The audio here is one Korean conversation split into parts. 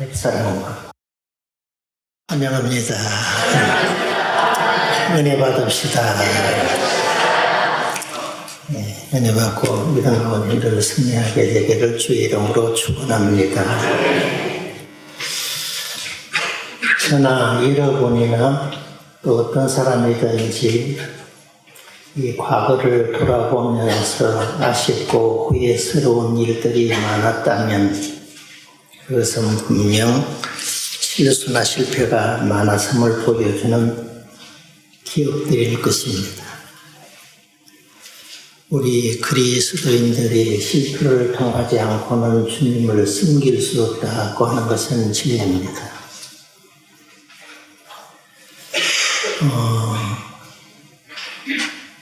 사랑합니다. 환영합니다. 은혜 받읍시다. 은혜 받고 믿음 가운데 승리하게 되기를 주의 이름으로 축원합니다. 저나 여러분이나 또 어떤 사람이든지 이 과거를 돌아보면서 아쉽고 후회스러운 일들이 많았다면 그것은 분명 실수나 실패가 많았음을 보여주는 기억들일 것입니다. 우리 그리스도인들이 실패를 통하지 않고는 주님을 섬길 수 없다고 하는 것은 진리입니다.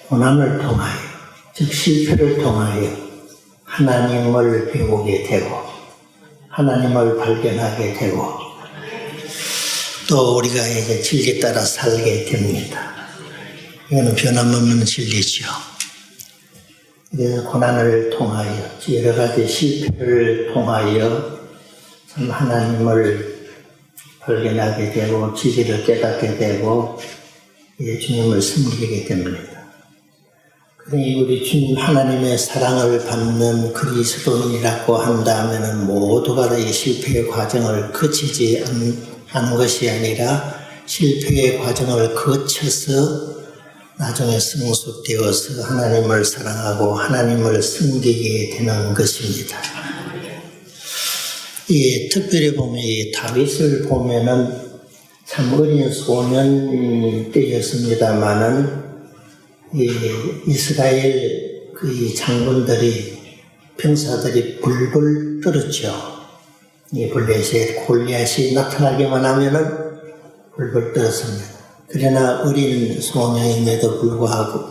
고난을 통하여, 즉 실패를 통하여 하나님을 배우게 되고 하나님을 발견하게 되고 또 우리가 이제 진리 따라 살게 됩니다. 이거는 변함없는 진리죠. 그래서 고난을 통하여 여러 가지 실패를 통하여 참 하나님을 발견하게 되고 진리를 깨닫게 되고 주님을 섬기게 됩니다. 그러니 우리 주님 하나님의 사랑을 받는 그리스도인이라고 한다면 모두가 다 이 실패의 과정을 거치지 않은 것이 아니라 실패의 과정을 거쳐서 나중에 성숙되어서 하나님을 사랑하고 하나님을 섬기게 되는 것입니다. 특별히 보면 이 다윗을 보면은 참 어린 소년 때였습니다만은 이스라엘 그 장군들이 병사들이 불불 떨었죠. 이 블레셋 골리앗이 나타나기만 하면은 불불 떨었습니다. 그러나 어린 소년임에도 불구하고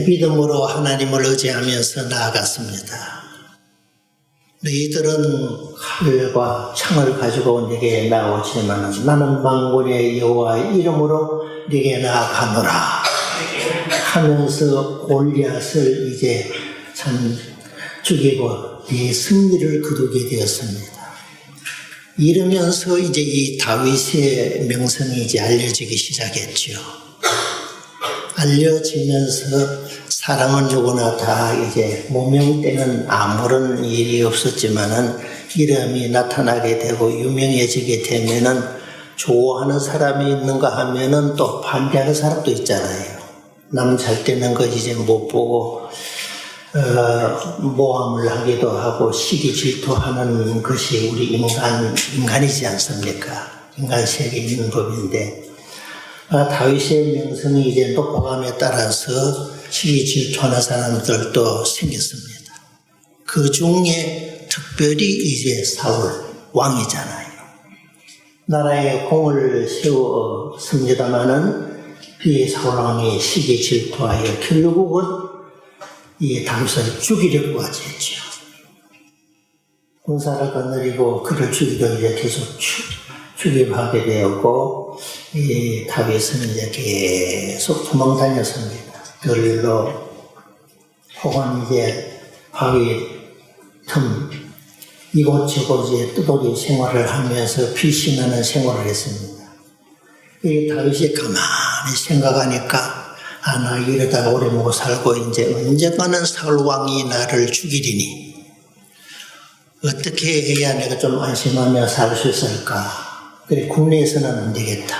믿음으로 하나님을 의지하면서 나아갔습니다. 너희들은 칼과 창을 가지고 네게 나오지만 나는 만군의 여호와의 이름으로 네게 나아가노라 하면서 골리앗을 이제 참 죽이고 네 승리를 거두게 되었습니다. 이러면서 이제 이 다윗의 명성이 이제 알려지기 시작했죠. 알려지면서 사람은 누구나 다 이제 무명 때는 아무런 일이 없었지만은 이름이 나타나게 되고 유명해지게 되면은 좋아하는 사람이 있는가 하면은 또 반대하는 사람도 있잖아요. 남 잘 되는 거 이제 못 보고 모함을 하기도 하고 시기 질투하는 것이 우리 인간이지 않습니까? 인간 세계에 있는 법인데 다윗의 명성이 이제 높아감에 따라서 시기 질투하는 사람들도 생겼습니다. 그 중에 특별히 이제 사울 왕이잖아요. 나라에 공을 세웠습니다마는 이 사울 왕이 시기 질투하여 결국은 이 다윗을 죽이려고 하지 했죠. 군사를 거느리고 그를 죽이려 이제 계속 죽임하게 되었고, 이 다윗은 이제 계속 도망 다녔습니다. 들로 혹은 이제 바위 틈 이곳저곳 이제 뜨돌이 생활을 하면서 피신하는 생활을 했습니다. 이 다윗이 가만히 생각하니까 나 이러다가 오래 못 살고 이제 언젠가는 사울 왕이 나를 죽이리니 어떻게 해야 내가 좀 안심하며 살 수 있을까? 그래 국내에서는 안 되겠다.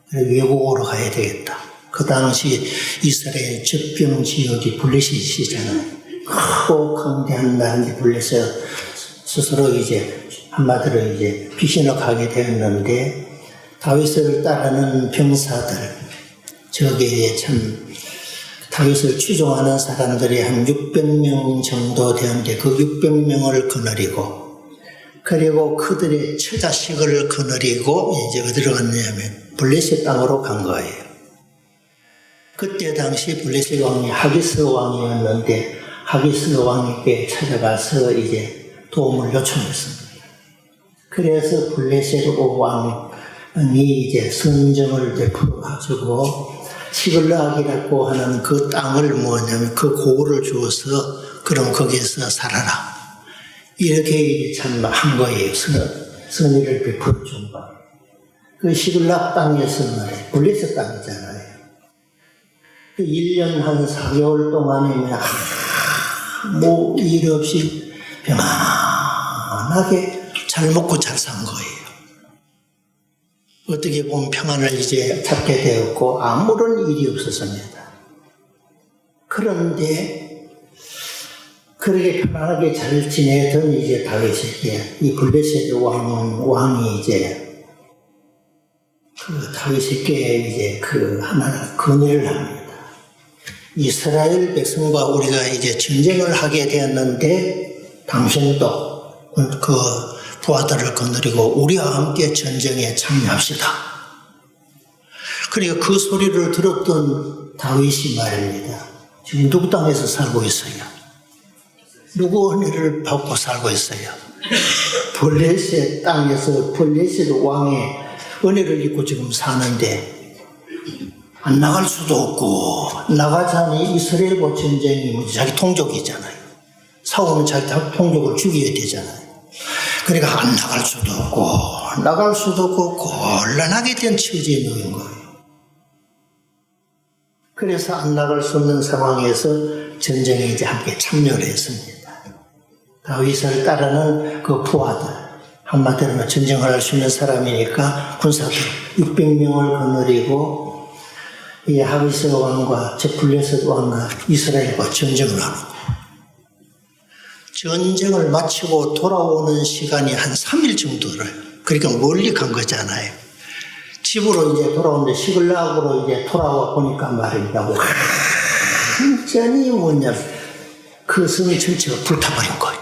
그래 외국으로 가야 되겠다. 그 당시 이스라엘 적병 지역이 블레셋이잖아요. 크고 강대한 나라인데 블레셋 스스로 이제 한마디로 이제 피신을 가게 되었는데 다윗을 따르는 병사들 저기에 참 다윗을 추종하는 사람들이 한 600명 정도 되는데 그 600명을 거느리고 그리고 그들의 처자식을 거느리고 이제 어디로 갔냐면 블레셋 땅으로 간 거예요. 그때 당시 블레셋 왕이 하기스 왕이었는데 하기스 왕에게 찾아가서 이제 도움을 요청했습니다. 그래서 블레셋 왕이 이제 선정을 베풀어가지고 시글락이라고 하는 그 땅을 뭐냐면 그 고을을 주어서 그럼 거기서 살아라. 이렇게 참 한 거예요. 선의를 베풀어 준 거예요. 그 시글락 땅에서는 블레셋 땅이잖아요. 그 1년 한 4개월 동안에 아무 일 없이 평안하게 잘 먹고 잘 산 거예요. 어떻게 보면 평안을 이제 찾게 되었고 아무런 일이 없었습니다. 그런데 그렇게 편안하게 잘 지내던 이제 다윗에게 이 블레셋 왕이 이제 그 다윗에게 이제 그 하나 건의를 합니다. 이스라엘 백성과 우리가 이제 전쟁을 하게 되었는데 당신도 그 부하들을 거느리고 우리와 함께 전쟁에 참여합시다. 그러니까 그 소리를 들었던 다윗이 말입니다. 지금 누구 땅에서 살고 있어요? 누구 은혜를 받고 살고 있어요? 블레셋 땅에서 블레셋 왕의 은혜를 입고 지금 사는데 안 나갈 수도 없고 나가자니 이스라엘과 전쟁이 자기 통족이잖아요. 싸우면 자기 통족을 죽여야 되잖아요. 그러니까 안 나갈 수도 없고 나갈 수도 없고 곤란하게 된 처지에 놓인 거예요. 그래서 안 나갈 수 없는 상황에서 전쟁에 이제 함께 참여를 했습니다. 다윗을 따르는 그 부하들, 한마디로 전쟁을 할 수 있는 사람이니까 군사들 600명을 거느리고 이 하비스 왕과 블레셋 왕과 이스라엘과 전쟁을 하는 거예요. 전쟁을 마치고 돌아오는 시간이 한 3일 정도를, 그러니까 멀리 간 거잖아요. 집으로 이제 돌아오는데 시글락으로 이제 돌아와 보니까 말입니다. 완전히 그 성 전체가 불타버린 거예요.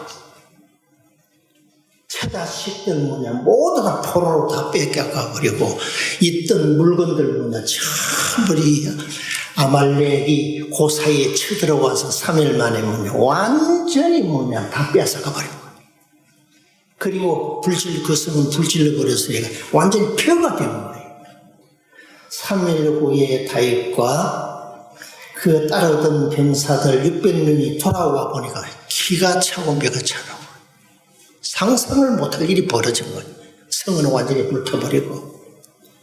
처자식들 모두 다 포로로 다 뺏겨가버리고 있던 물건들 전부 아말렉이 그 사이에 쳐들어와서 3일 만에 완전히 다 뺏어가버린 거예요. 그리고 그 성은 불질러버렸으니까 완전히 폐허가 된 거예요. 3일 후에 다윗과 그 따르던 병사들 600명이 돌아와 보니까 기가 차고 뼈가 차는 거예요. 상상을 못할 일이 벌어진 거예요. 성은 완전히 불타버리고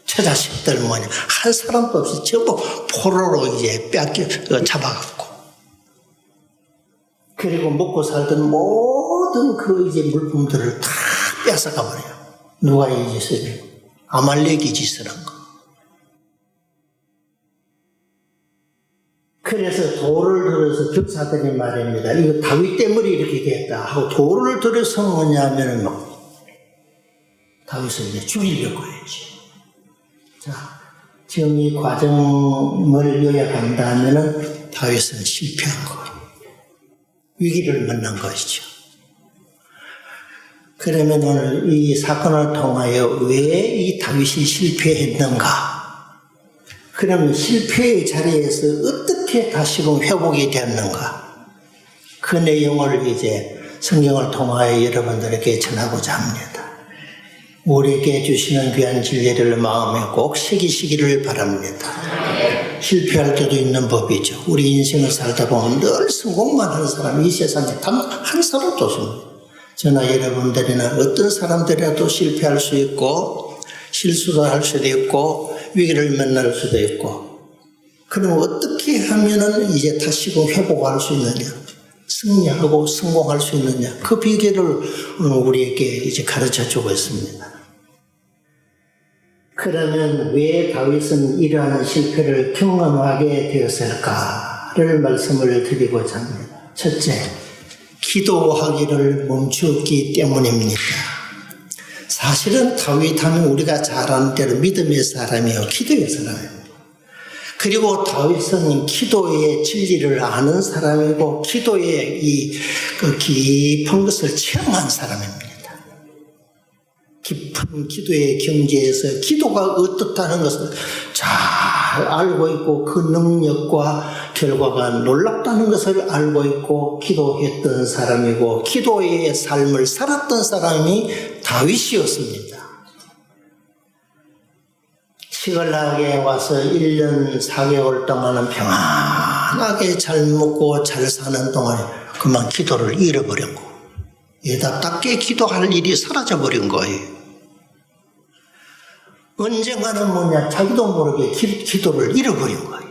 처자식들 한 사람도 없이 전부 포로로 이제 잡아갔고, 그리고 먹고 살던 모든 그 이제 물품들을 다 뺏어가버려요. 누가 이 짓을 해요? 아말렉이 짓을 한 거. 그래서 돌을 들어서 병사들이 말입니다. 이거 다윗 때문에 이렇게 됐다 하고 돌을 들어서 뭐냐면은 다윗을 이제 죽이려고 했지. 자, 지금 이 과정을 요약한다면은 다윗은 실패한 거예요. 위기를 만난 것이죠. 그러면 오늘 이 사건을 통하여 왜 이 다윗이 실패했는가? 그러면 실패의 자리에서 어떻게 다시금 회복이 되었는가? 그 내용을 이제 성경을 통하여 여러분들에게 전하고자 합니다. 우리에게 주시는 귀한 진리를 마음에 꼭 새기시기를 바랍니다. 실패할 때도 있는 법이죠. 우리 인생을 살다 보면 늘 성공만 하는 사람이 이 세상에 단 한 사람도 없습니다. 저나 여러분들이나 어떤 사람들이라도 실패할 수 있고 실수를 할 수도 있고 위기를 만날 수도 있고, 그럼 어떻게 하면은 이제 다시금 회복할 수 있느냐, 승리하고 성공할 수 있느냐, 그 비결을 오늘 우리에게 이제 가르쳐 주고 있습니다. 그러면 왜 다윗은 이러한 실패를 경험하게 되었을까를 말씀을 드리고자 합니다. 첫째, 기도하기를 멈추었기 때문입니다. 사실은 다윗 하면 우리가 잘 아는 대로 믿음의 사람이요, 기도의 사람이에요. 그리고 다윗은 기도의 진리를 아는 사람이고 기도의 그 깊은 것을 체험한 사람입니다. 깊은 기도의 경지에서 기도가 어떻다는 것을 잘 알고 있고 그 능력과 결과가 놀랍다는 것을 알고 있고 기도했던 사람이고 기도의 삶을 살았던 사람이 다윗이었습니다. 시글락에 와서 1년 4개월 동안은 평안하게 잘 먹고 잘 사는 동안에 그만 기도를 잃어버린 거. 예답답게 기도할 일이 사라져버린 거예요. 언젠가는 뭐냐, 자기도 모르게 기도를 잃어버린 거예요.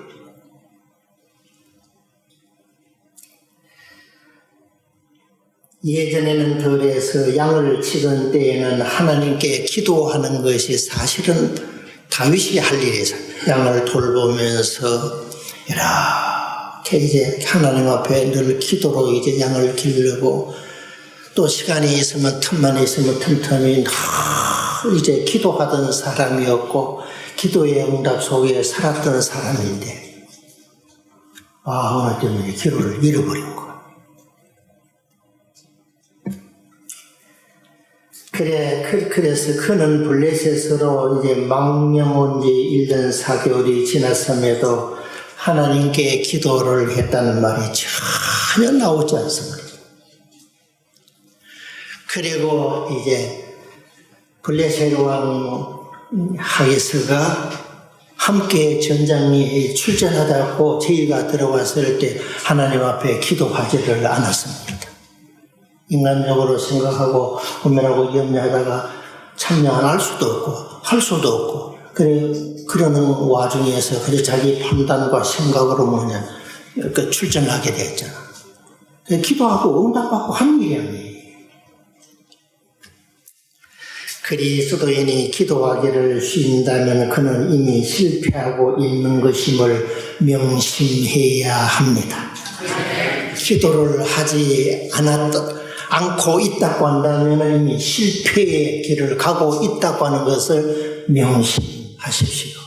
예전에는 들에서 양을 치던 때에는 하나님께 기도하는 것이 사실은 다윗이 할 일이죠. 양을 돌보면서 이렇게 이제 하나님 앞에 늘 기도로 이제 양을 기르고, 또 시간이 있으면 틈만 있으면 틈틈이 이제 기도하던 사람이었고 기도의 응답 속에 살았던 사람인데, 어느 때문에 기도를 잃어버린 거예요. 그래서 그는 블레셋으로 이제 망명 지 1년 4개월이 지났음에도 하나님께 기도를 했다는 말이 전혀 나오지 않습니다. 그리고 이제 블레셋 왕 하게스가 함께 전장에 출전하다고 저희가 들어왔을 때 하나님 앞에 기도하지를 않았습니다. 인간적으로 생각하고 고민하고 염려하다가 참여 안 할 수도 없고 할 수도 없고 그러는 와중에서 그래 자기 판단과 생각으로 출전하게 됐잖아. 기도하고 응답받고 한 일이 아니에요. 그리스도인이 기도하기를 쉰다면 그는 이미 실패하고 있는 것임을 명심해야 합니다. 기도를 하지 않고 있다고 한다면 이미 실패의 길을 가고 있다고 하는 것을 명심하십시오.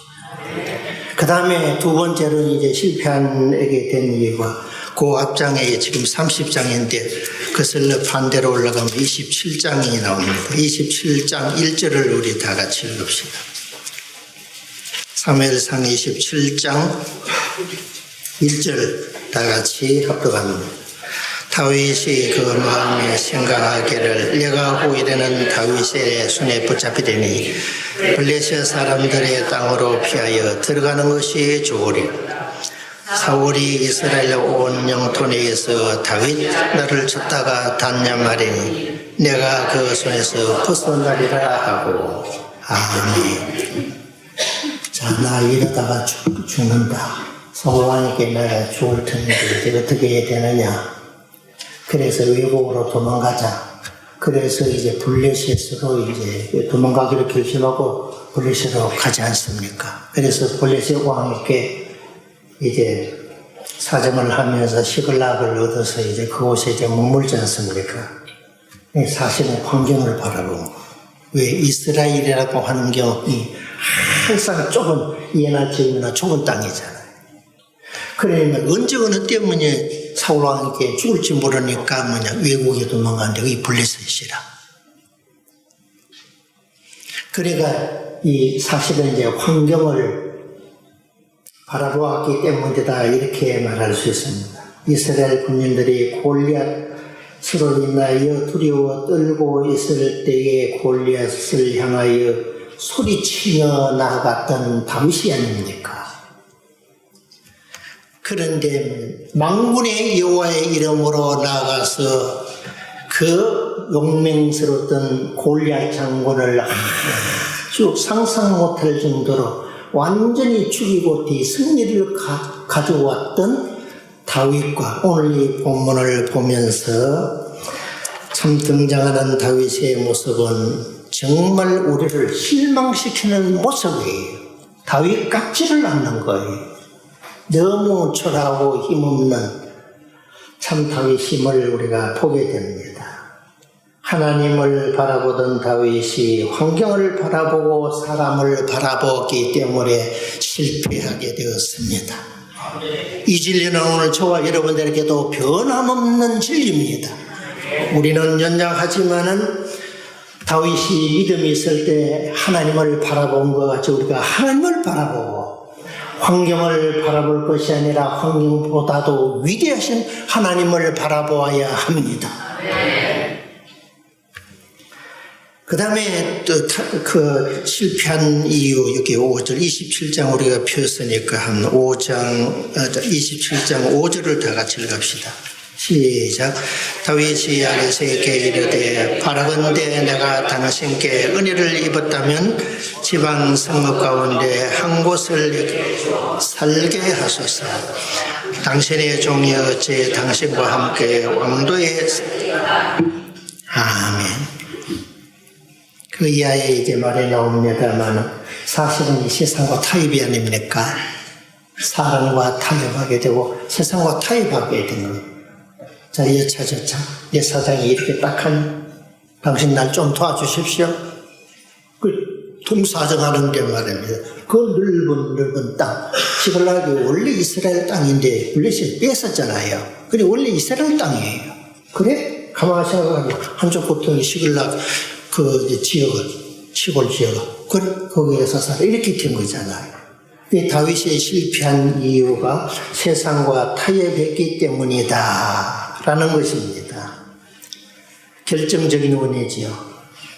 그 다음에 두 번째로는 이제 실패하게 된 이유가 그 앞장에 지금 30장인데 그슬러 반대로 올라가면 27장이 나옵니다. 27장 1절을 우리 다 같이 읽읍시다. 사무엘상 27장 1절 다 같이 합독합니다. 다윗이 그 마음에 생각하기를 내가 후일에는 다윗의 손에 붙잡히되니 블레셋 사람들의 땅으로 피하여 들어가는 것이 좋으리. 사울이 이스라엘 온 영토 내에서 다윗 나를 쳤다가 닿냐 말이니 내가 그 손에서 벗어나리라 하고. 아멘. 자, 나 이러다가 죽는다. 사울 왕에게 내가 죽을 텐데 어떻게 해야 되느냐. 그래서 외국으로 도망가자. 그래서 이제 블레셋으로 이제 도망가기로 결심하고 블레셋으로 가지 않습니까? 그래서 블레셋 왕에게 이제 사정을 하면서 시글락을 얻어서 이제 그곳에 이제 머물지 않습니까? 사실은 환경을 바라보는 거. 왜 이스라엘이라고 하는 경우이 항상 좁은 예나 지금이나 좁은 땅이잖아요. 그러면 언제 어느 때문에 사울 왕에게 죽을지 모르니까 외국에 도망가는데 이 블레셋이라. 그러니까 이 사실은 이제 환경을 바라보았기 때문이다 이렇게 말할 수 있습니다. 이스라엘 군인들이 골리앗으로 인하여 두려워 떨고 있을 때에 골리앗을 향하여 소리치며 나아갔던 다윗이 아닙니까? 그런데 만군의 여호와의 이름으로 나아가서 그 용맹스러웠던 골리앗 장군을 아주 상상 못할 정도로 완전히 죽이고 승리를 가져왔던 다윗과 오늘 이 본문을 보면서 참 등장하는 다윗의 모습은 정말 우리를 실망시키는 모습이에요. 다윗 같지를 않는 거예요. 너무 초라하고 힘없는 참 다윗임을 우리가 보게 됩니다. 하나님을 바라보던 다윗이 환경을 바라보고 사람을 바라보기 때문에 실패하게 되었습니다. 이 진리는 오늘 저와 여러분들에게도 변함없는 진리입니다. 우리는 연약하지만은 다윗이 믿음이 있을 때 하나님을 바라본 것 같이 우리가 하나님을 바라보고 환경을 바라볼 것이 아니라 환경보다도 위대하신 하나님을 바라보아야 합니다. 그 다음에 또 그 실패한 이유, 여기 5절, 27장 우리가 폈으니까 한 5장, 27장 5절을 다 같이 읽읍시다. 시작. 다윗이 아기새에게 이르되 바라건대 내가 당신께 은혜를 입었다면 지방 성읍 가운데 한 곳을 살게 하소서. 당신의 종이 어찌 당신과 함께 왕도에 아멘. 그 이하에 이제 말이 나옵니다만 사실은 이 세상과 타협이 아닙니까? 사람과 타협하게 되고 세상과 타협하게 되는 거예요. 자, 여차저차 내 사장이 이렇게 딱하니 당신 날 좀 도와주십시오. 그 통사정하는데 말입니다. 그 넓은 땅, 시글락이 원래 이스라엘 땅인데 블레셋이 뺏었잖아요. 그래 원래 이스라엘 땅이에요. 그래 가만히 생각하면 한쪽부터 시글락 그 지역을 시골 지역을 그래 거기에서 살아 이렇게 된 거잖아요. 다윗이 실패한 이유가 세상과 타협했기 때문이다 라는 것입니다. 결정적인 원인이지요.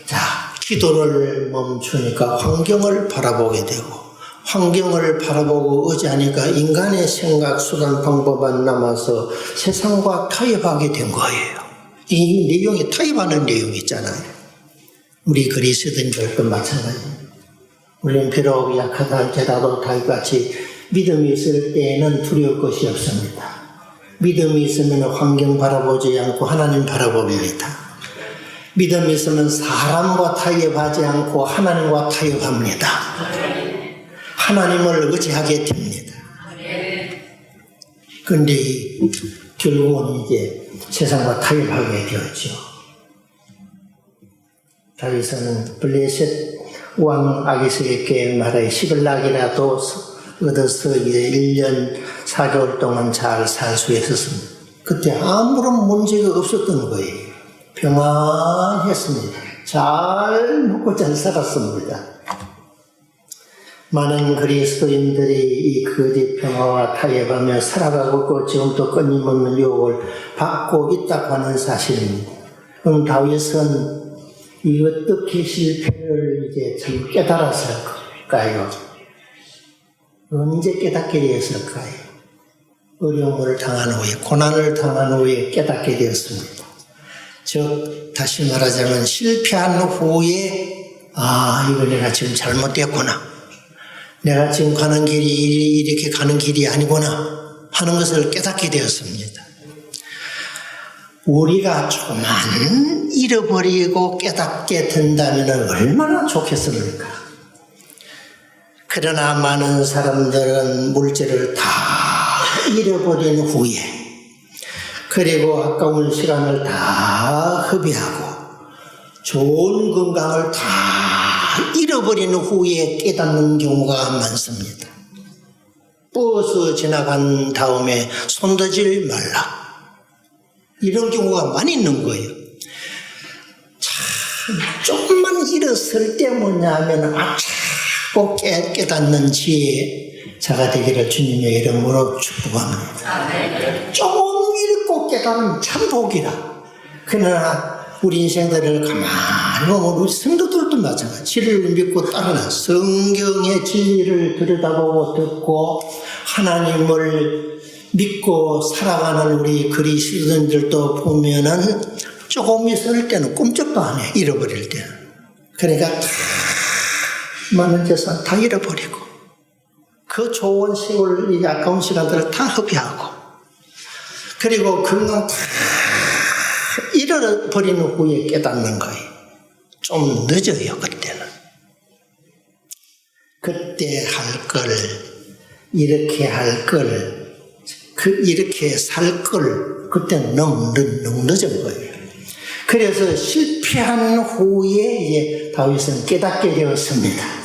자, 기도를 멈추니까 환경을 바라보게 되고 환경을 바라보고 의지하니까 인간의 생각, 수단, 방법만 남아서 세상과 타협하게 된 거예요. 이 내용이 타협하는 내용이 있잖아요. 우리 그리스도인들도 마찬가지입니다. 우리는 비록 약하다 할지라도 다윗같이 믿음이 있을 때에는 두려울 것이 없습니다. 믿음이 있으면 환경 바라보지 않고 하나님 바라봅니다. 믿음이 있으면 사람과 타협하지 않고 하나님과 타협합니다. 하나님을 의지하게 됩니다. 그런데 결국은 이제 세상과 타협하게 되었죠. 다윗은 블레셋 왕 아기스에게 말하여 시글락이라도 얻어서 이제 1년 4개월 동안 잘 살 수 있었습니다. 그때 아무런 문제가 없었던 거예요. 평안했습니다. 잘 먹고 잘 살았습니다. 많은 그리스도인들이 이 거짓 평화와 타협하며 살아가고 있고 지금도 끊임없는 유혹을 받고 있다고 하는 사실입니다. 그럼 다윗은 이 어떻게 실패를 이제 참 깨달았을까요? 언제 깨닫게 되었을까요? 어려움을 당한 후에, 고난을 당한 후에 깨닫게 되었습니다. 즉, 다시 말하자면 실패한 후에 이거 내가 지금 잘못됐구나. 내가 지금 가는 길이 이렇게 가는 길이 아니구나 하는 것을 깨닫게 되었습니다. 우리가 조금만 잃어버리고 깨닫게 된다면 얼마나 좋겠습니까? 그러나 많은 사람들은 물질을 다 잃어버린 후에 그리고 아까운 시간을 다 허비하고 좋은 건강을 다 잃어버린 후에 깨닫는 경우가 많습니다. 버스 지나간 다음에 손대질 말라. 이런 경우가 많이 있는 거예요. 참, 조금만 잃었을 때 뭐냐면, 꼭 깨닫는 지혜자가 되기를 주님의 이름으로 축복합니다. 조금 잃고 깨닫으면 참 복이라. 그러나, 우리 인생들을 가만히 보면, 우리 성도들도 마찬가지. 진리를 믿고 따르는 성경의 진리를 들여다보고 듣고, 하나님을 믿고 살아가는 우리 그리스도인들도 보면은 조금 있을 때는 꿈쩍도 안 해. 잃어버릴 때는. 그러니까 다 많은 재산 다 잃어버리고 그 좋은 시골, 이 아까운 시간들을 다 허비하고 그리고 건강 다 잃어버린 후에 깨닫는 거예요. 좀 늦어요. 그때는. 그때 할 걸, 이렇게 할 걸, 이렇게 살 걸 그때는 너무 늦은 거예요. 그래서 실패한 후에 이제 다윗은 깨닫게 되었습니다.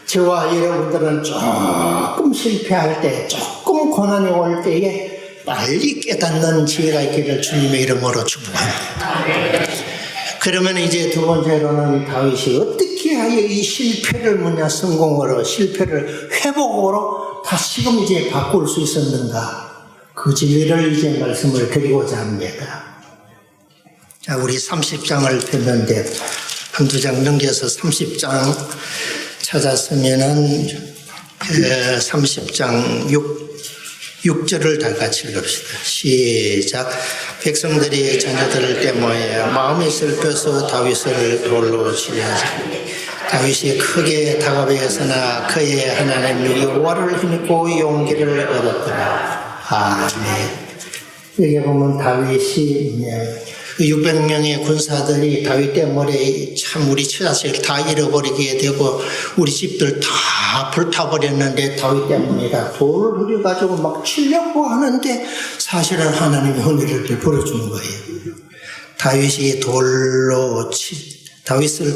저와 여러분들은 조금 실패할 때, 조금 고난이 올 때에 빨리 깨닫는 지혜가 있기를 주님의 이름으로 축복합니다. 그러면 이제 두 번째로는 다윗이 어떻게 하여 이 실패를 성공으로, 실패를 회복으로 다시금 이제 바꿀 수 있었는가? 그 지혜를 이제 말씀을 드리고자 합니다. 자, 우리 30장을 폈는데, 한두 장 넘겨서 30장 찾았으면은, 30장 6절을 다 같이 읽읍시다. 시작. 백성들이 자녀들을 떼모아 마음이 슬퍼서 다윗을 돌로 치려하자. 다윗이 크게 다가베었으나 그의 하나님 여호와를 힘입고 용기를 얻었더라. 아멘. 여기 보면 다윗이 600명의 군사들이 다윗 때문에 참 우리 처자식 다 잃어버리게 되고 우리 집들 다 불타버렸는데 다윗 때문이다. 돌을 흐려가지고 막 치려고 하는데 사실은 하나님의 은혜를 베풀어주는 거예요. 다윗을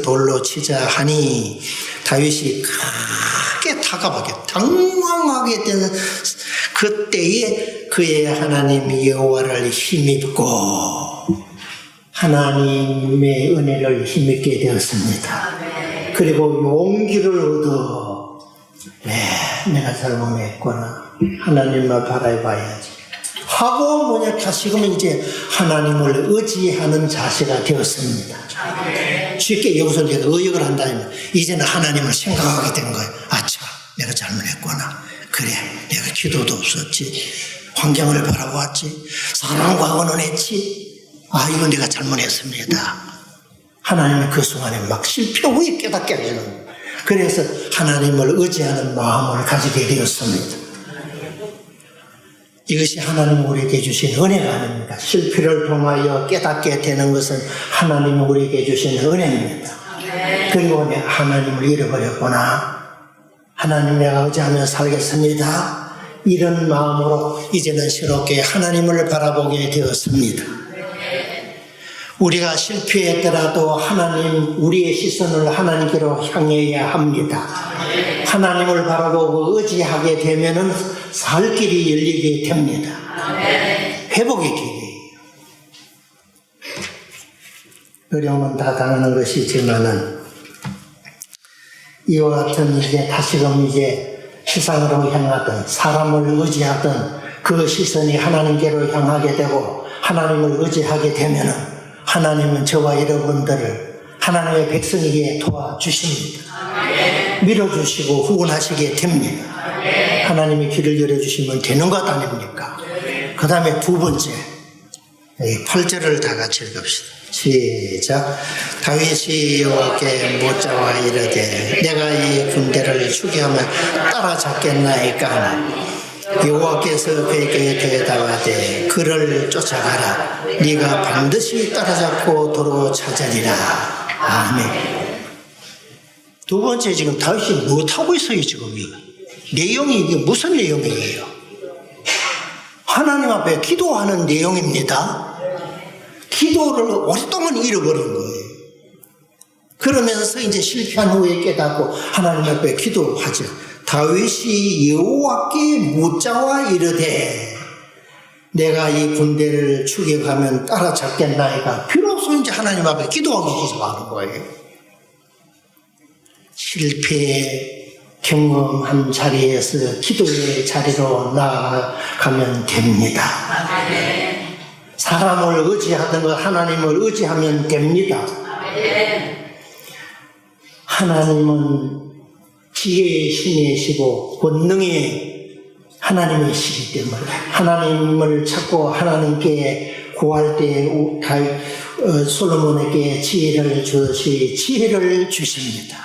돌로 치자 하니 다윗이 크게 다가가게 당황하게 되는 그때에 그의 하나님 여호와를 힘입고 하나님의 은혜를 힘입게 되었습니다. 그리고 용기를 얻어 내가 잘못했구나. 하나님만 바라봐야지 하고 다시금 이제 하나님을 의지하는 자세가 되었습니다. 쉽게 여기서 내가 의역을 한다면 이제는 하나님을 생각하게 된 거예요. 아차, 내가 잘못했구나. 그래, 내가 기도도 없었지, 환경을 바라보았지, 사람과 언언했지. 이건 내가 잘못했습니다. 하나님은 그 순간에 막 실패 후에 깨닫게 하시는 거예요. 그래서 하나님을 의지하는 마음을 가지게 되었습니다. 이것이 하나님 우리에게 주신 은혜가 아닙니까? 실패를 통하여 깨닫게 되는 것은 하나님 우리에게 주신 은혜입니다. 그리고 내가 하나님을 잃어버렸구나. 하나님 내가 의지하며 살겠습니다. 이런 마음으로 이제는 새롭게 하나님을 바라보게 되었습니다. 우리가 실패했더라도 우리의 시선을 하나님께로 향해야 합니다. 하나님을 바라보고 의지하게 되면은 살 길이 열리게 됩니다. 회복의 길이에요. 어려움은 다 당하는 것이지만은 이와 같은 다시금 세상으로 향하던 사람을 의지하던 그 시선이 하나님께로 향하게 되고 하나님을 의지하게 되면은 하나님은 저와 여러분들을 하나님의 백성에게 도와주십니다. 밀어주시고 후원하시게 됩니다. 하나님이 길을 열어주시면 되는 것 아닙니까? 그 다음에 두 번째 8절을 다 같이 읽읍시다. 시작. 다윗이 여호와께 묻자와 이르되 내가 이 군대를 추기하면 따라잡겠나이까 하니 여호와께서 그에게 대답하되 그를 쫓아가라. 네가 반드시 따라잡고 도로 찾으리라. 아멘. 두 번째 지금 다윗이 못하고 있어요. 지금 내용이 이게 무슨 내용이에요? 하나님 앞에 기도하는 내용입니다. 기도를 오랫동안 잃어버린 거예요. 그러면서 이제 실패한 후에 깨닫고 하나님 앞에 기도하죠. 다윗이 여호와께 묻자와 이르되 내가 이 군대를 추격하면 따라잡겠나이까. 비로소 이제 하나님 앞에 기도하기 시작하는 거예요. 실패 경험한 자리에서 기도의 자리로 나아가면 됩니다. 사람을 의지하던 것 하나님을 의지하면 됩니다. 하나님은 지혜의 신이시고 권능의 하나님이시기 때문에 하나님을 찾고 하나님께 구할 때 솔로몬에게 지혜를 주십니다.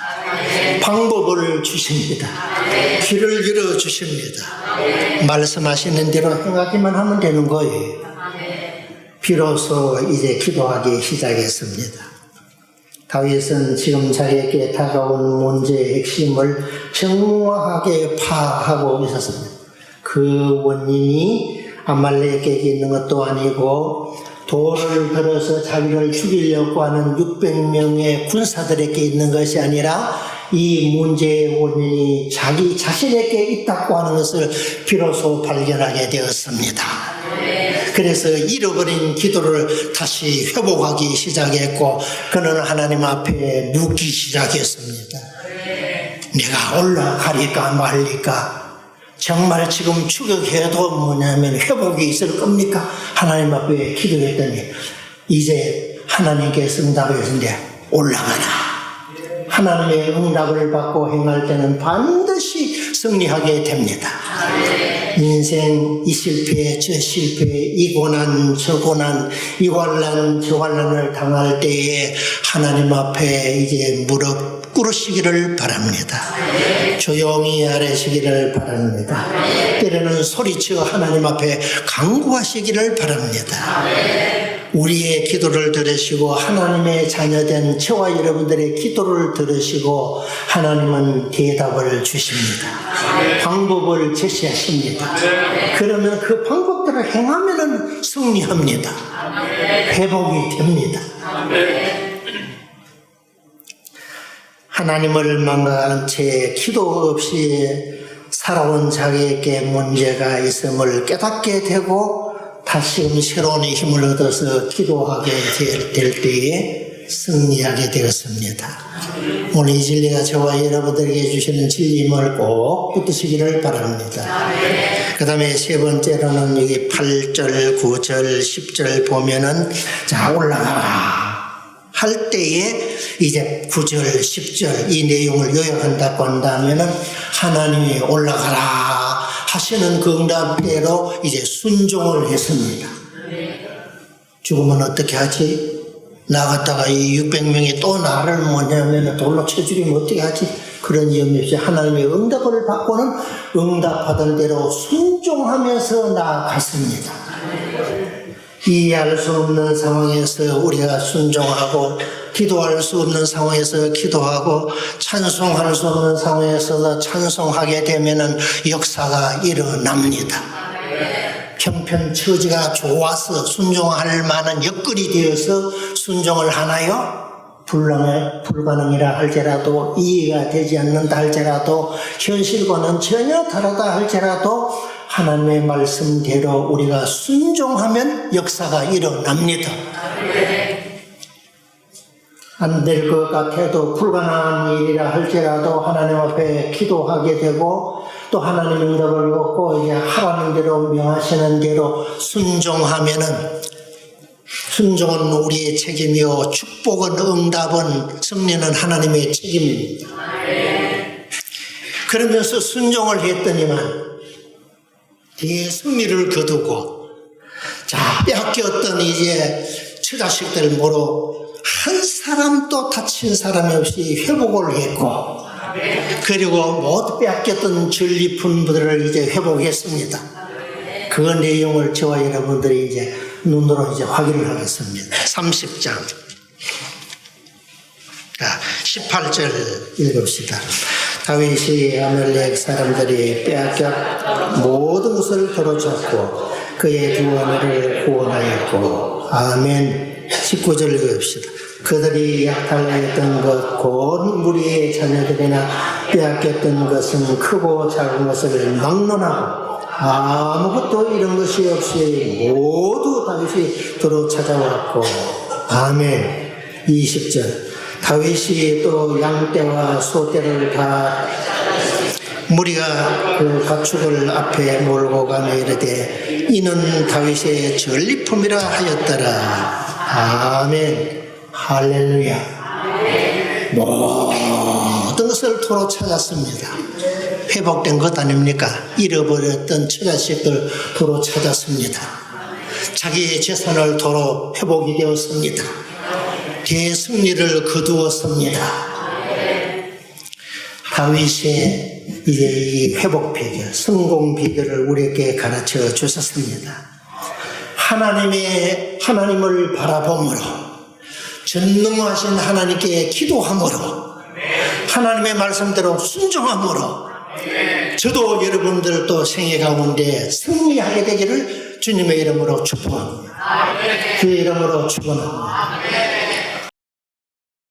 방법을 주십니다. 길을 열어주십니다. 말씀하시는 대로 행하기만 하면 되는 거예요. 비로소 이제 기도하기 시작했습니다. 다윗은 지금 자기에게 다가온 문제의 핵심을 정확하게 파악하고 있었습니다. 그 원인이 아말렉에게 있는 것도 아니고 돌을 들어서 자기를 죽이려고 하는 600명의 군사들에게 있는 것이 아니라 이 문제의 원인이 자기 자신에게 있다고 하는 것을 비로소 발견하게 되었습니다. 그래서 잃어버린 기도를 다시 회복하기 시작했고 그는 하나님 앞에 묻기 시작했습니다. 내가 올라가리까 말리까? 정말 지금 추격해도 뭐냐면 회복이 있을 겁니까? 하나님 앞에 기도했더니 이제 하나님께서 응답을 했는데 올라가라. 하나님의 응답을 받고 행할 때는 반드시 승리하게 됩니다. 인생 이 실패 저 실패 이 고난 저 고난 이 환난 저 환난을 당할 때에 하나님 앞에 이제 무릎 꿇으시기를 바랍니다. 조용히 아뢰시기를 바랍니다. 때로는 소리쳐 하나님 앞에 간구하시기를 바랍니다. 우리의 기도를 들으시고 하나님의 자녀된 저와 여러분들의 기도를 들으시고 하나님은 대답을 주십니다. 방법을 제시하십니다. 그러면 그 방법들을 행하면 승리합니다. 회복이 됩니다. 하나님을 망각한 채 기도 없이 살아온 자기에게 문제가 있음을 깨닫게 되고 다시금 새로운 힘을 얻어서 기도하게 될 때에 승리하게 되었습니다. 오늘 이 진리가 저와 여러분들에게 주시는 진리임을 꼭 붙드시기를 바랍니다. 그 다음에 세 번째로는 여기 8절, 9절, 10절 보면은 자 올라가라 할 때에 이제 9절, 10절 이 내용을 요약한다고 한다면은 하나님이 올라가라 하시는 그 응답대로 이제 순종을 했습니다. 죽으면 어떻게 하지? 나갔다가 이 600명이 또 나를 뭐냐면 돌로 쳐 죽이면 어떻게 하지? 그런 위험이 없이 하나님의 응답을 받고는 응답하던 대로 순종하면서 나아갔습니다. 이해할 수 없는 상황에서 우리가 순종하고 기도할 수 없는 상황에서 기도하고 찬송할 수 없는 상황에서 찬송하게 되면은 역사가 일어납니다. 형편 처지가 좋아서 순종할 만한 여건이 되어서 순종을 하나요? 불가능이라 할지라도 이해가 되지 않는다 할지라도 현실과는 전혀 다르다 할지라도 하나님의 말씀대로 우리가 순종하면 역사가 일어납니다. 안 될 것 같아도 불가능한 일이라 할지라도 하나님 앞에 기도하게 되고 또 하나님 응답을 얻고 이제 하라는 대로 명하시는 대로 순종하면은 순종은 우리의 책임이요 축복은 응답은 승리는 하나님의 책임입니다. 그러면서 순종을 했더니만 대승리를 거두고 자 빼앗겼던 이제 처자식들 모로 한 사람도 다친 사람이 없이 회복을 했고 그리고 모두 빼앗겼던 전리품들을 이제 회복했습니다. 그 내용을 저와 여러분들이 이제 눈으로 이제 확인을 하겠습니다. 30장 18절 읽읍시다. 다윗이 아말렉 사람들이 빼앗겨 모든 것을 도로잡고 그의 두 아내를 구원하였고 아멘. 19절 읽읍시다. 그들이 약탈하였던 것 곧 무리의 자녀들이나 빼앗겼던 것은 크고 작은 것을 막론하고 아무것도 이런 것이 없이 모두 다윗이 도로 찾아왔고 아멘. 20절 다윗이 또 양떼와 소떼를 다 무리가 그 가축을 앞에 몰고 가며 이르되 이는 다윗의 전리품이라 하였더라. 아멘. 할렐루야. 모든 것을 도로 찾았습니다. 회복된 것 아닙니까? 잃어버렸던 처자식들 도로 찾았습니다. 자기의 재산을 도로 회복이 되었습니다. 대승리를 거두었습니다. 다윗의 이제 이 회복 비결, 성공 비결을 우리에게 가르쳐 주셨습니다. 하나님을 바라봄으로 전능하신 하나님께 기도함으로 하나님의 말씀대로 순종함으로 저도 여러분들도 생애 가운데 승리하게 되기를 주님의 이름으로 축복합니다. 주의 이름으로 축원합니다.